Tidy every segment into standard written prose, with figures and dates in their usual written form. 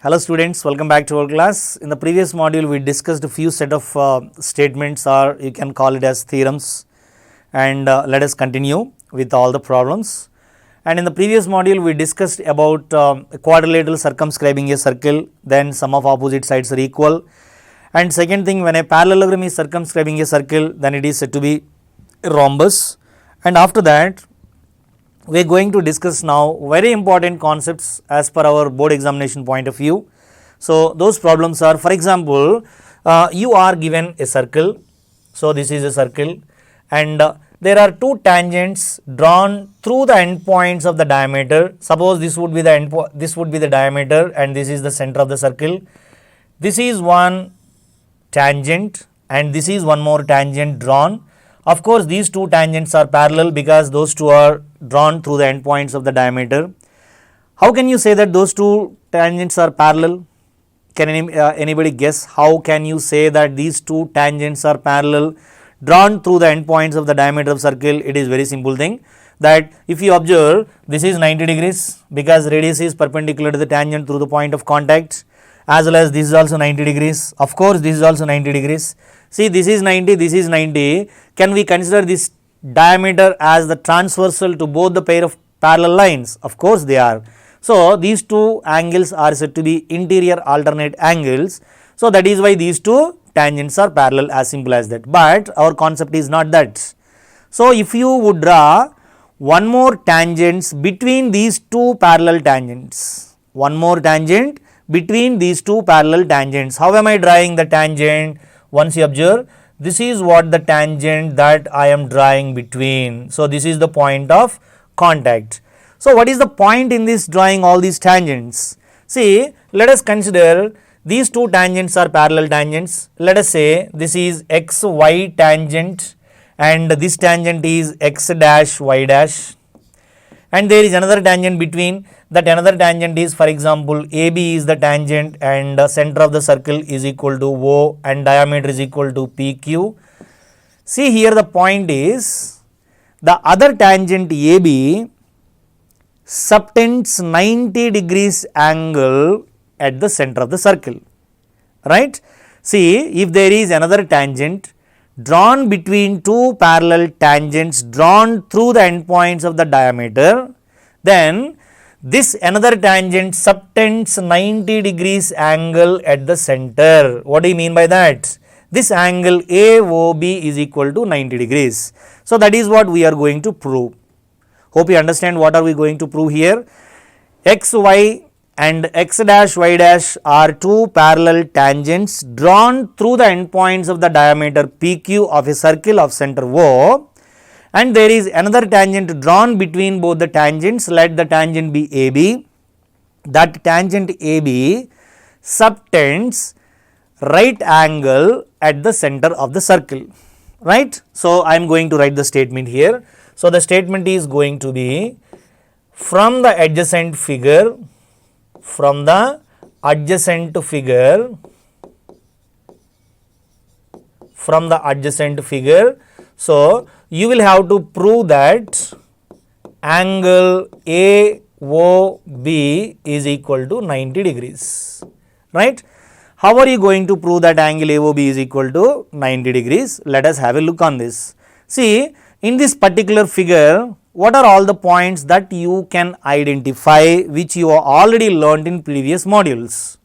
Hello students, welcome back to our class. In the previous module we discussed a few set of statements, or you can call it as theorems, and let us continue with all the problems. And in the previous module we discussed about a quadrilateral circumscribing a circle, then sum of opposite sides are equal. And second thing, when a parallelogram is circumscribing a circle, then it is said to be a rhombus. And after that we are going to discuss now very important concepts as per our board examination point of view. So, those problems are, for example, you are given a circle. So, this is a circle, and there are two tangents drawn through the endpoints of the diameter. Suppose this would be the diameter, and this is the center of the circle. This is one tangent and this is one more tangent drawn. Of course, these two tangents are parallel because those two are drawn through the endpoints of the diameter. How can you say that those two tangents are parallel? Can anybody guess how can you say that these two tangents are parallel drawn through the endpoints of the diameter of circle? It is very simple thing, that if you observe, this is 90 degrees because radius is perpendicular to the tangent through the point of contact, as well as this is also 90 degrees. Of course, this is also 90 degrees. See, this is 90, this is 90. Can we consider this diameter as the transversal to both the pair of parallel lines? Of course, they are. So, these two angles are said to be interior alternate angles. So, that is why these two tangents are parallel, as simple as that. But our concept is not that. So, if you would draw one more tangents between these two parallel tangents, one more tangent between these two parallel tangents, how am I drawing the tangent? Once you observe, this is what the tangent that I am drawing between. So, this is the point of contact. So, what is the point in this drawing all these tangents? See, let us consider these two tangents are parallel tangents. Let us say this is xy tangent and this tangent is x dash y dash, and there is another tangent between. That another tangent is, for example, AB is the tangent and the center of the circle is equal to O and diameter is equal to PQ. See, here the point is the other tangent AB subtends 90 degrees angle at the center of the circle, right. See, if there is another tangent drawn between two parallel tangents drawn through the endpoints of the diameter, then this another tangent subtends 90 degrees angle at the center. What do you mean by that? This angle AOB is equal to 90 degrees. So, that is what we are going to prove. Hope you understand what are we going to prove here. XY and x dash y dash are two parallel tangents drawn through the endpoints of the diameter PQ of a circle of center O, and there is another tangent drawn between both the tangents. Let the tangent be AB. That tangent AB subtends right angle at the center of the circle, right. So, I am going to write the statement here. So, the statement is going to be, from the adjacent figure, so you will have to prove that angle AOB is equal to 90 degrees, right. How are you going to prove that angle AOB is equal to 90 degrees? Let us have a look on this. See, in this particular figure, what are all the points that you can identify which you have already learnt in previous modules?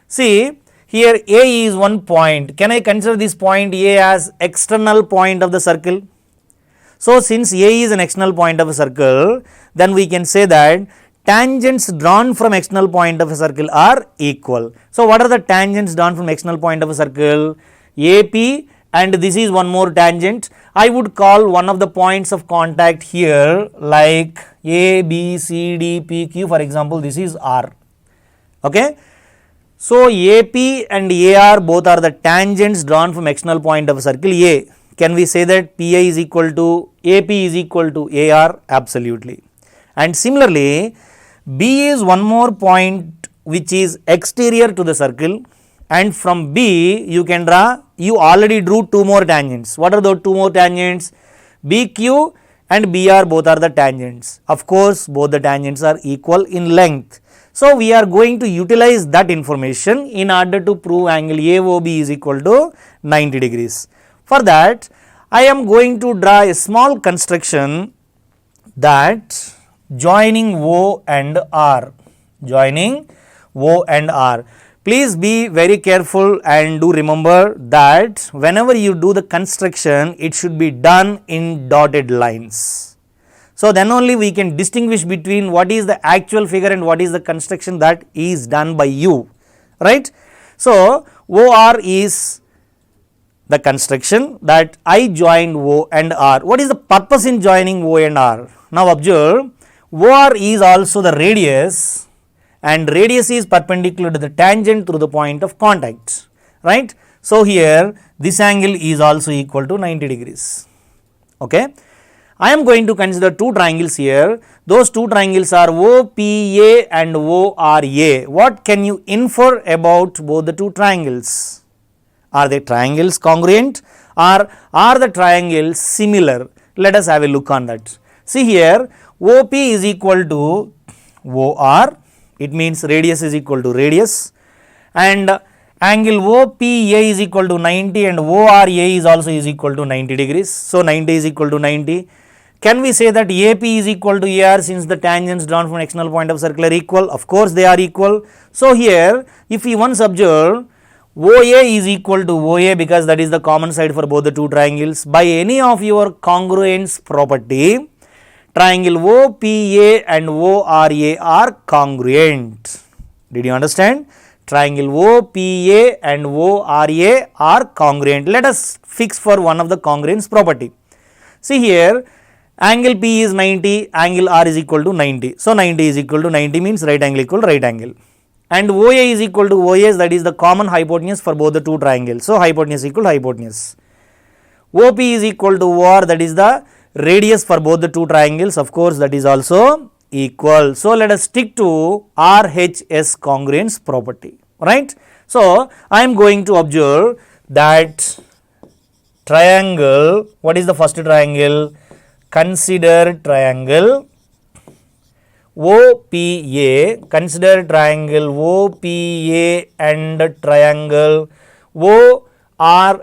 See, here A is one point. Can I consider this point A as external point of the circle? So, since A is an external point of a circle, then we can say that tangents drawn from external point of a circle are equal. So, what are the tangents drawn from external point of a circle? AP, and this is one more tangent. I would call one of the points of contact here like A, B, C, D, P, Q, for example, this is R. Okay. So, AP and AR both are the tangents drawn from external point of a circle A. Can we say that PA is equal to AP is equal to AR? Absolutely. And similarly, B is one more point which is exterior to the circle, and from B you can draw, you already drew two more tangents. What are those two more tangents? BQ and BR both are the tangents. Of course, both the tangents are equal in length. So, we are going to utilize that information in order to prove angle AOB is equal to 90 degrees. For that, I am going to draw a small construction that joining O and R, joining O and R. Please be very careful and do remember that whenever you do the construction, it should be done in dotted lines. So, then only we can distinguish between what is the actual figure and what is the construction that is done by you, right. So, OR is the construction that I joined O and R. What is the purpose in joining O and R? Now, observe, OR is also the radius, and radius is perpendicular to the tangent through the point of contact, right. So, here this angle is also equal to 90 degrees. Okay. I am going to consider two triangles here. Those two triangles are OPA and ORA. What can you infer about both the two triangles? Are they triangles congruent or are the triangles similar? Let us have a look on that. See here, OP is equal to OR, it means radius is equal to radius, and angle OPA is equal to 90 and ORA is also is equal to 90 degrees. So, 90 is equal to 90. Can we say that AP is equal to AR since the tangents drawn from external point of circle are equal? Of course, they are equal. So, here if we once observe OA is equal to OA because that is the common side for both the two triangles. By any of your congruence property, triangle OPA and ORA are congruent. Did you understand? Triangle OPA and ORA are congruent. Let us fix for one of the congruence property. See here, angle P is 90, angle R is equal to 90. So, 90 is equal to 90 means right angle equal right angle. And OA is equal to OAS, that is the common hypotenuse for both the two triangles. So, hypotenuse equal to hypotenuse. OP is equal to OR, that is the radius for both the two triangles, of course that is also equal. So, let us stick to RHS congruence property, right. So, I am going to observe that triangle, what is the first triangle? Consider triangle OPA, consider triangle OPA and triangle ORA,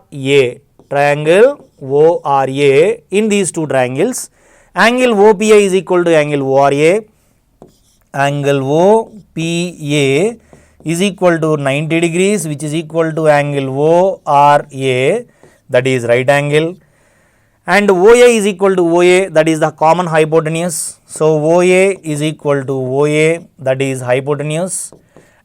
triangle ORA. In these two triangles, angle OPA is equal to angle ORA, angle OPA is equal to 90 degrees which is equal to angle ORA, that is right angle, and OA is equal to OA, that is the common hypotenuse. So, OA is equal to OA, that is hypotenuse,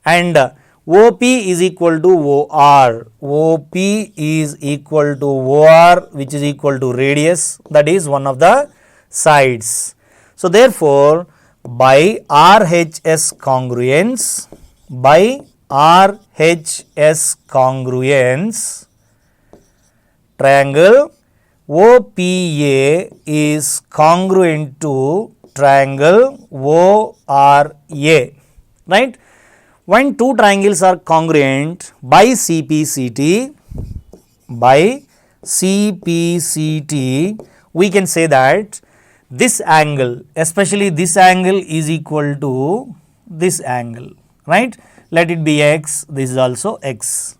and OP is equal to OR, OP is equal to OR which is equal to radius, that is one of the sides. So, therefore, by RHS congruence, triangle OPA is congruent to triangle ORA, right. When two triangles are congruent by CPCT, we can say that this angle, especially this angle is equal to this angle, right. Let it be x, this is also x.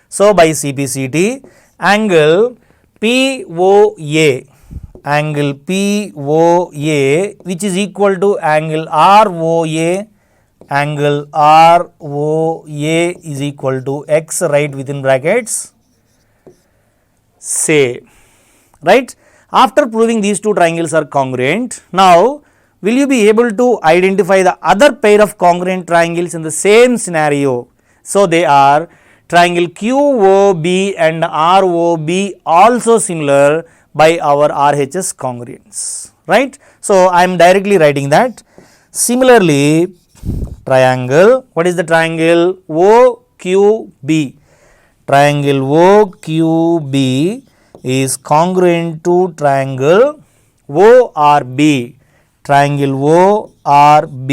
So, by CPCT, angle POA, which is equal to angle ROA, angle ROA is equal to x, right, within brackets, say, right. After proving these two triangles are congruent, now will you be able to identify the other pair of congruent triangles in the same scenario? So, they are triangle QOB and ROB, also similar by our RHS congruence, right. So, I am directly writing that. Similarly, triangle, what is the triangle? OQB, triangle OQB is congruent to triangle ORB, triangle ORB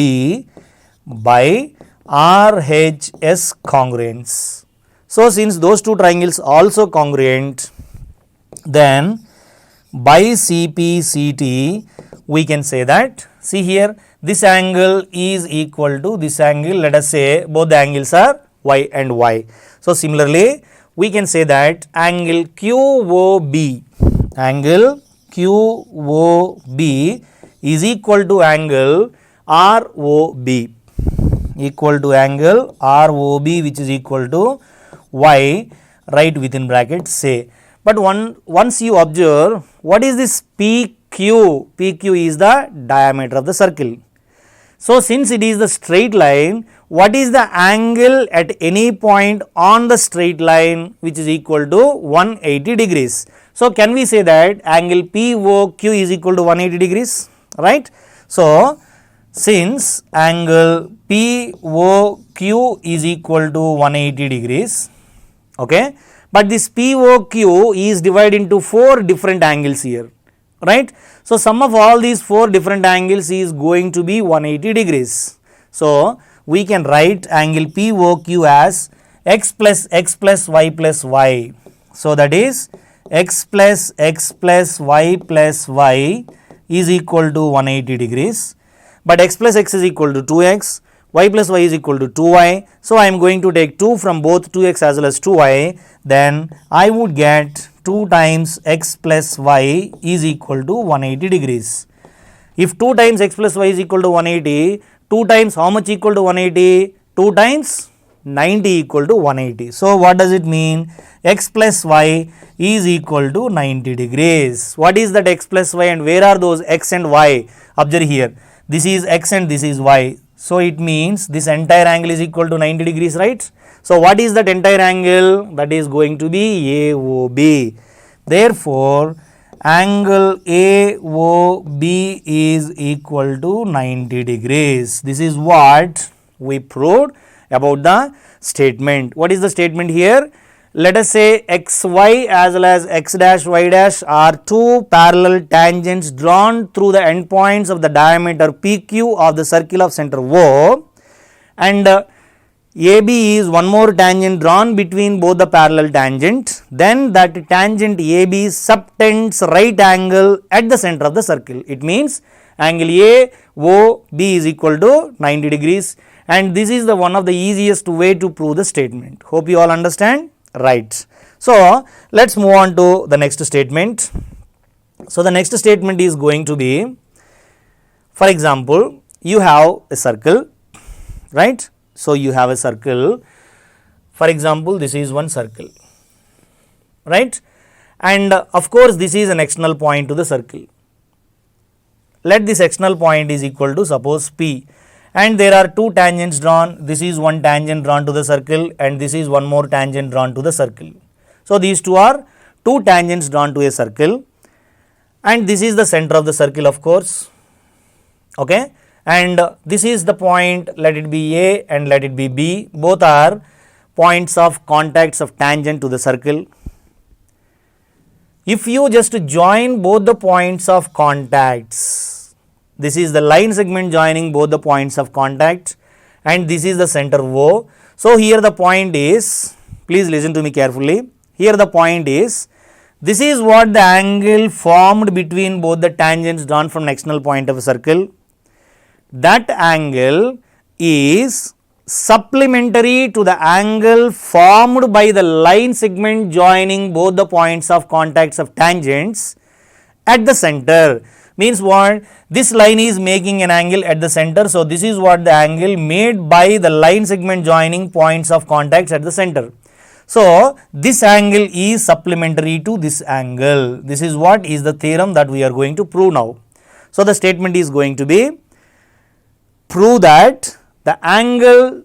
by RHS congruence. So, since those two triangles also congruent, then by CPCT we can say that, see here, this angle is equal to this angle. Let us say both the angles are y and y. So, similarly, we can say that angle QOB, angle QOB is equal to angle ROB, equal to angle ROB, which is equal to y, right within brackets say. But once you observe, what is this PQ? PQ is the diameter of the circle. So, since it is the straight line, what is the angle at any point on the straight line which is equal to 180 degrees? So, can we say that angle POQ is equal to 180 degrees, right? So, since angle POQ is equal to 180 degrees, okay, but this POQ is divided into 4 different angles here, right. So, sum of all these 4 different angles is going to be 180 degrees. So, we can write angle POQ as x plus y plus y. So, that is x plus y plus y is equal to 180 degrees, but x plus x is equal to 2x, y plus y is equal to 2y. So, I am going to take 2 from both 2x as well as 2y, then I would get 2 times x plus y is equal to 180 degrees. If 2 times x plus y is equal to 180, 2 times how much equal to 180? 2 times 90 equal to 180. So, what does it mean? X plus y is equal to 90 degrees. What is that x plus y and where are those x and y? Observe here, this is x and this is y. So, it means this entire angle is equal to 90 degrees, right. So, what is that entire angle? That is going to be AOB. Therefore, angle AOB is equal to 90 degrees. This is what we proved about the statement. What is the statement here? Let us say xy as well as x dash y dash are 2 parallel tangents drawn through the endpoints of the diameter PQ of the circle of center O, and AB is one more tangent drawn between both the parallel tangent. Then that tangent AB subtends right angle at the center of the circle. It means angle AOB is equal to 90 degrees, and this is the one of the easiest way to prove the statement. Hope you all understand. Right. So, let us move on to the next statement. So, the next statement is going to be, for example, you have a circle, right. So, you have a circle, for example, this is one circle, right, and of course, this is an external point to the circle. Let this external point is equal to suppose P, and there are 2 tangents drawn. This is one tangent drawn to the circle and this is one more tangent drawn to the circle. So, these two are 2 tangents drawn to a circle, and this is the center of the circle, of course, okay, and this is the point, let it be A and let it be B, both are points of contacts of tangent to the circle. If you just join both the points of contacts, this is the line segment joining both the points of contact and this is the center O. So, here the point is, please listen to me carefully, here the point is, this is what the angle formed between both the tangents drawn from an external point of a circle. That angle is supplementary to the angle formed by the line segment joining both the points of contacts of tangents at the center. Means what? This line is making an angle at the center. So, this is what the angle made by the line segment joining points of contacts at the center. So, this angle is supplementary to this angle. This is what is the theorem that we are going to prove now. So, the statement is going to be, prove that the angle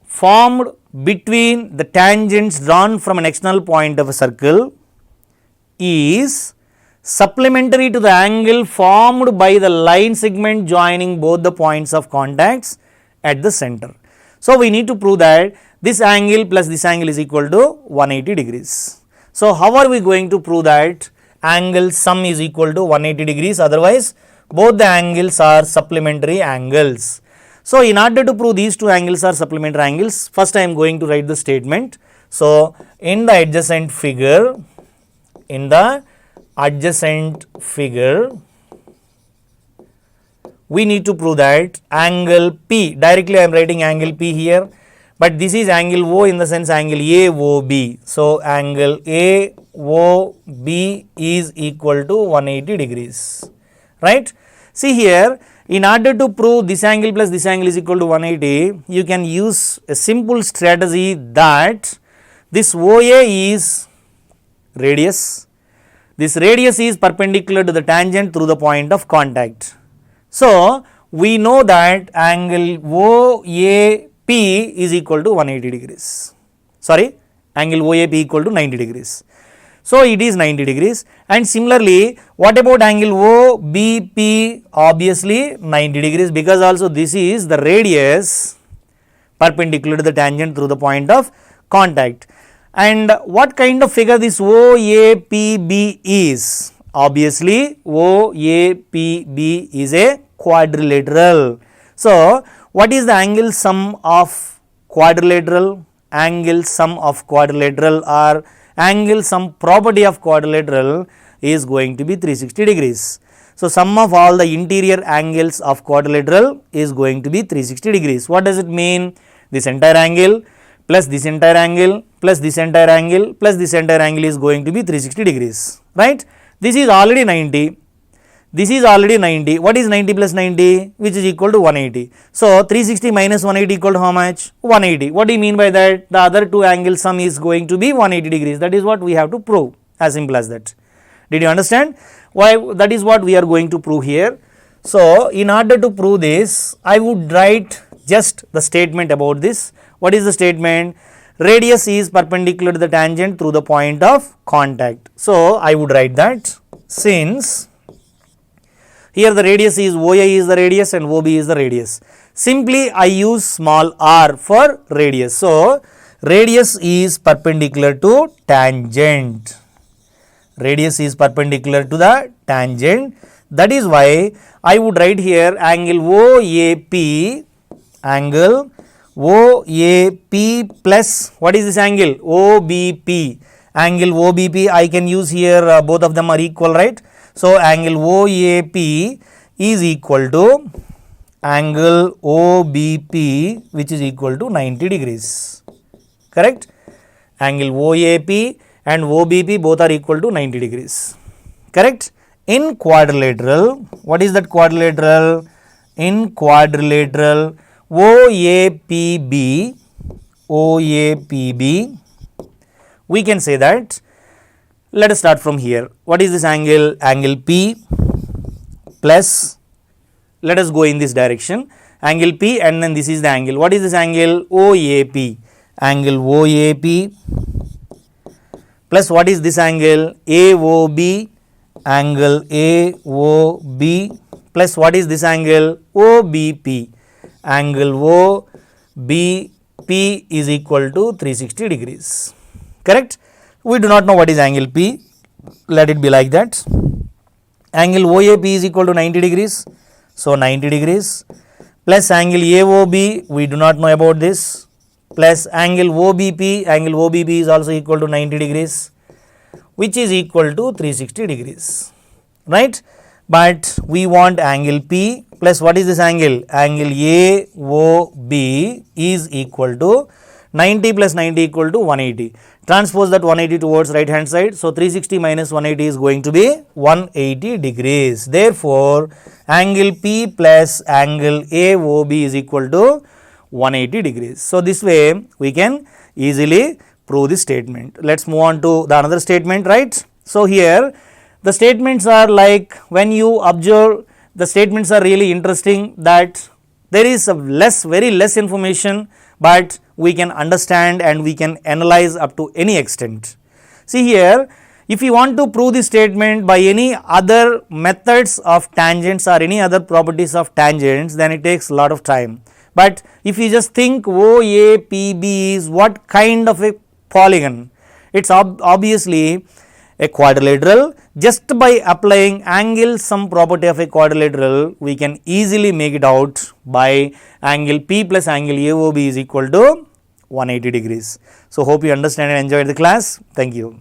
formed between the tangents drawn from an external point of a circle is supplementary to the angle formed by the line segment joining both the points of contacts at the center. So, we need to prove that this angle plus this angle is equal to 180 degrees. So, how are we going to prove that angle sum is equal to 180 degrees? Otherwise, both the angles are supplementary angles. So, in order to prove these two angles are supplementary angles, first I am going to write the statement. So, in the adjacent figure, we need to prove that angle P, directly I am writing angle P here, but this is angle O in the sense angle AOB. So, angle AOB is equal to 180 degrees, right. See here, in order to prove this angle plus this angle is equal to 180, you can use a simple strategy that this OA is radius, this radius is perpendicular to the tangent through the point of contact. So, we know that angle OAP is equal to 180 degrees, sorry, angle OAP equal to 90 degrees. So, it is 90 degrees, and similarly, what about angle OBP? Obviously 90 degrees, because also this is the radius perpendicular to the tangent through the point of contact. And what kind of figure this OAPB is? Obviously, OAPB is a quadrilateral. So, what is the angle sum of quadrilateral? Angle sum of quadrilateral or angle sum property of quadrilateral is going to be 360 degrees. So, sum of all the interior angles of quadrilateral is going to be 360 degrees. What does it mean? This entire angle plus this entire angle plus this entire angle plus this entire angle is going to be 360 degrees, right. This is already 90, this is already 90. What is 90 plus 90? Which is equal to 180. So, 360 minus 180 equal to how much? 180. What do you mean by that? The other two angle sum is going to be 180 degrees. That is what we have to prove, as simple as that. Did you understand? Why? That is what we are going to prove here. So, in order to prove this, I would write just the statement about this. What is the statement? Radius is perpendicular to the tangent through the point of contact. So, I would write that since here the radius is OA is the radius and OB is the radius. Simply I use small r for radius. So, radius is perpendicular to tangent. Radius is perpendicular to the tangent. That is why I would write here angle OAP, angle OAP plus what is this angle? OBP. Angle OBP I can use here, both of them are equal, right. So, angle OAP is equal to angle OBP, which is equal to 90 degrees, correct. Angle OAP and OBP both are equal to 90 degrees, correct. In quadrilateral, what is that quadrilateral? In quadrilateral, OAPB, we can say that, let us start from here. What is this angle? Angle P plus, let us go in this direction, angle P and then this is the angle. What is this angle? OAP, angle OAP plus what is this angle? AOB, angle AOB plus what is this angle? OBP, angle OBP is equal to 360 degrees, correct. We do not know what is angle P, let it be like that. Angle OAP is equal to 90 degrees, so 90 degrees plus angle AOB, we do not know about this, plus angle OBP is also equal to 90 degrees, which is equal to 360 degrees, right. But we want angle P plus what is this angle? Angle AOB is equal to 90 plus 90 equal to 180. Transpose that 180 towards right hand side. So, 360 minus 180 is going to be 180 degrees. Therefore, angle P plus angle AOB is equal to 180 degrees. So, this way we can easily prove this statement. Let us move on to the another statement, right. So, here the statements are like, when you observe, the statements are really interesting, that there is a very less information, but we can understand and we can analyze up to any extent. See here, if you want to prove this statement by any other methods of tangents or any other properties of tangents, then it takes a lot of time. But if you just think OAPB is what kind of a polygon, it is obviously a quadrilateral. Just by applying angle sum property of a quadrilateral, we can easily make it out by angle P plus angle AOB is equal to 180 degrees. So, hope you understand and enjoyed the class. Thank you.